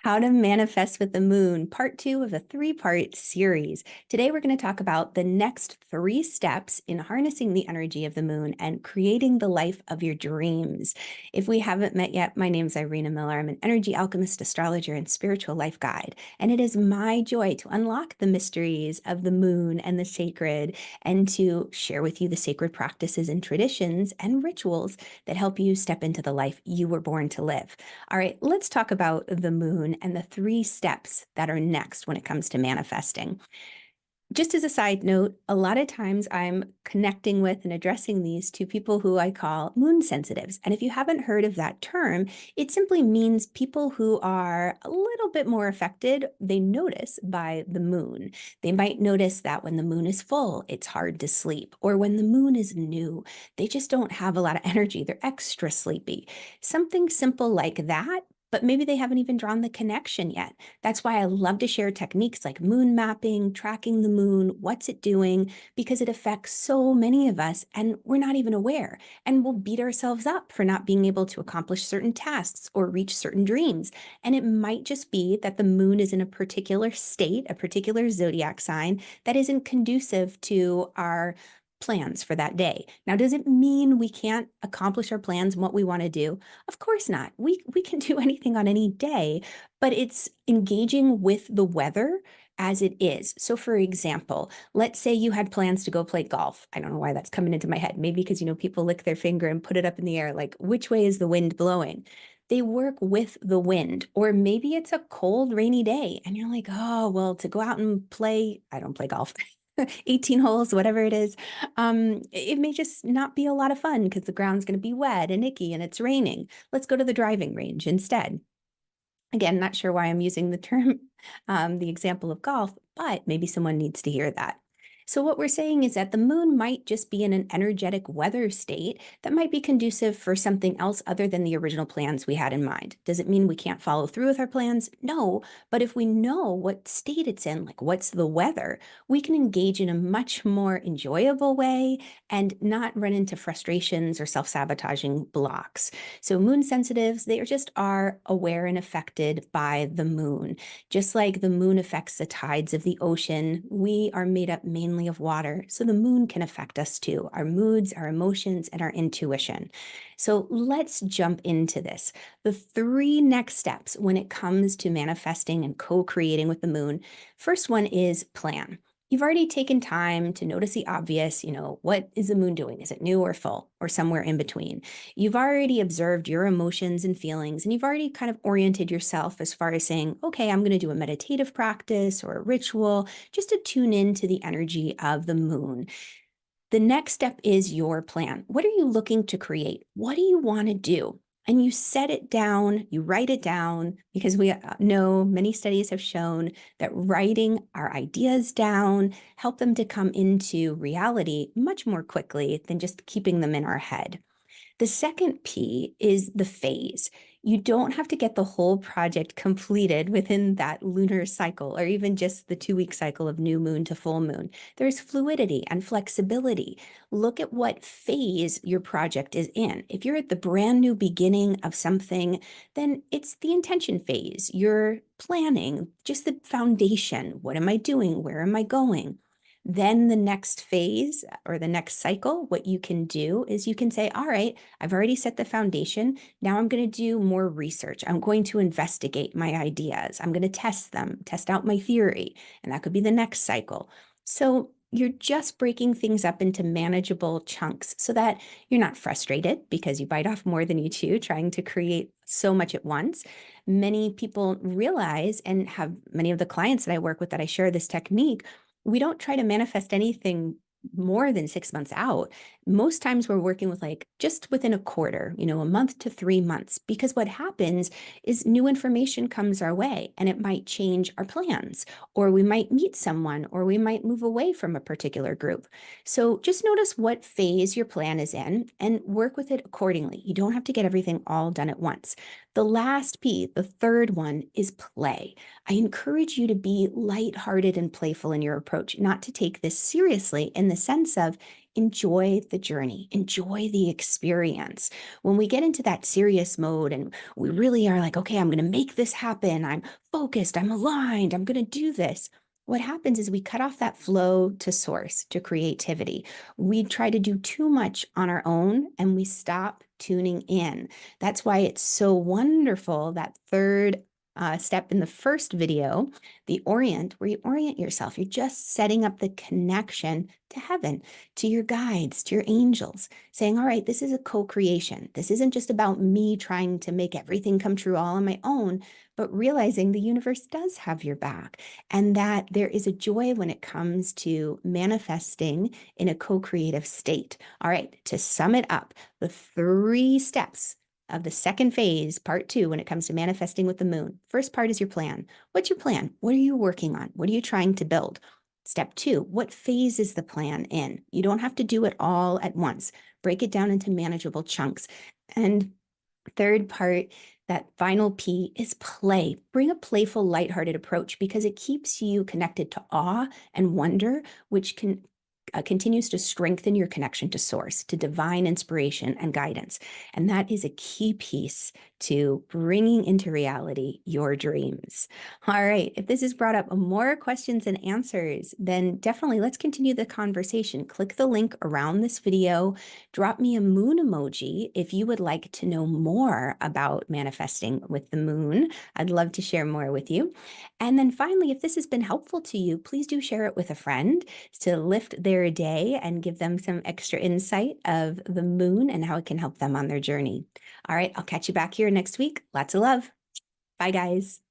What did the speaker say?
How to Manifest with the Moon, part two of a three-part series. Today, we're going to talk about the next 3 steps in harnessing the energy of the moon and creating the life of your dreams. If we haven't met yet, my name is Irina Miller. I'm an energy alchemist, astrologer, and spiritual life guide. And it is my joy to unlock the mysteries of the moon and the sacred and to share with you the sacred practices and traditions and rituals that help you step into the life you were born to live. All right, let's talk about the moon and the 3 steps that are next when it comes to manifesting. Just as a side note, a lot of times I'm connecting with and addressing these to people who I call moon sensitives. And if you haven't heard of that term, it simply means people who are a little bit more affected, they notice by the moon. They might notice that when the moon is full, it's hard to sleep, or when the moon is new, they just don't have a lot of energy. They're extra sleepy. Something simple like that, but maybe they haven't even drawn the connection yet. That's why I love to share techniques like moon mapping, tracking the moon, what's it doing, because it affects so many of us and we're not even aware. And we'll beat ourselves up for not being able to accomplish certain tasks or reach certain dreams. And it might just be that the moon is in a particular state, a particular zodiac sign that isn't conducive to our plans for that day. Now, does it mean we can't accomplish our plans and what we want to do? Of course not. We can do anything on any day, but it's engaging with the weather as it is. So for example, let's say you had plans to go play golf. I don't know why that's coming into my head. Maybe because, people lick their finger and put it up in the air, like, which way is the wind blowing? They work with the wind. Or maybe it's a cold, rainy day and you're like, oh, well, to go out and play, I don't play golf. 18 holes, whatever it is, it may just not be a lot of fun because the ground's going to be wet and icky and it's raining. Let's go to the driving range instead. Again, not sure why I'm using the term, the example of golf, but maybe someone needs to hear that. So what we're saying is that the moon might just be in an energetic weather state that might be conducive for something else other than the original plans we had in mind. Does it mean we can't follow through with our plans? No, but if we know what state it's in, like what's the weather, we can engage in a much more enjoyable way and not run into frustrations or self-sabotaging blocks. So moon sensitives, they just are aware and affected by the moon. Just like the moon affects the tides of the ocean, we are made up mainly of water, so the moon can affect us too, our moods, our emotions, and our intuition. So let's jump into this. The 3 next steps when it comes to manifesting and co-creating with the moon. First one is plan. You've already taken time to notice the obvious, what is the moon doing? Is it new or full or somewhere in between? You've already observed your emotions and feelings, and you've already kind of oriented yourself as far as saying, okay, I'm going to do a meditative practice or a ritual just to tune into the energy of the moon. The next step is your plan. What are you looking to create? What do you want to do? And you set it down, you write it down, because we know many studies have shown that writing our ideas down help them to come into reality much more quickly than just keeping them in our head. The second P is the phase. You don't have to get the whole project completed within that lunar cycle or even just the 2-week cycle of new moon to full moon. There's fluidity and flexibility. Look at what phase your project is in. If you're at the brand new beginning of something, then it's the intention phase. You're planning, just the foundation. What am I doing? Where am I going? Then the next phase or the next cycle, what you can do is you can say, all right, I've already set the foundation. Now I'm going to do more research. I'm going to investigate my ideas. I'm going to test them, test out my theory. And that could be the next cycle. So you're just breaking things up into manageable chunks so that you're not frustrated because you bite off more than you chew, trying to create so much at once. Many people realize, and have many of the clients that I work with that I share this technique, we don't try to manifest anything more than 6 months out. Most times we're working with just within a quarter, a month to 3 months, because what happens is new information comes our way and it might change our plans, or we might meet someone, or we might move away from a particular group. So just notice what phase your plan is in and work with it accordingly. You don't have to get everything all done at once. The last P, the third one, is play. I encourage you to be lighthearted and playful in your approach, not to take this seriously in the sense of enjoy the journey, enjoy the experience. When we get into that serious mode and we really are like, okay, I'm going to make this happen. I'm focused, I'm aligned, I'm going to do this. What happens is we cut off that flow to source, to creativity. We try to do too much on our own and we stop tuning in. That's why it's so wonderful, that third step in the first video, the orient, where you orient yourself. You're just setting up the connection to heaven, to your guides, to your angels, saying, all right, this is a co-creation. This isn't just about me trying to make everything come true all on my own, but realizing the universe does have your back and that there is a joy when it comes to manifesting in a co-creative state. All right, to sum it up, the 3 steps of the second phase, part 2, when it comes to manifesting with the moon. First part is your plan. What's your plan? What are you working on? What are you trying to build? Step 2, what phase is the plan in? You don't have to do it all at once. Break it down into manageable chunks. And third part, that final P, is play. Bring a playful, lighthearted approach because it keeps you connected to awe and wonder, which continues to strengthen your connection to source, to divine inspiration and guidance. And that is a key piece to bringing into reality your dreams. All right, if this has brought up more questions and answers, then definitely let's continue the conversation. Click the link around this video, drop me a moon emoji if you would like to know more about manifesting with the moon. I'd love to share more with you. And then finally, if this has been helpful to you, please do share it with a friend to lift their day and give them some extra insight of the moon and how it can help them on their journey. All right, I'll catch you back here next week. Lots of love. Bye, guys.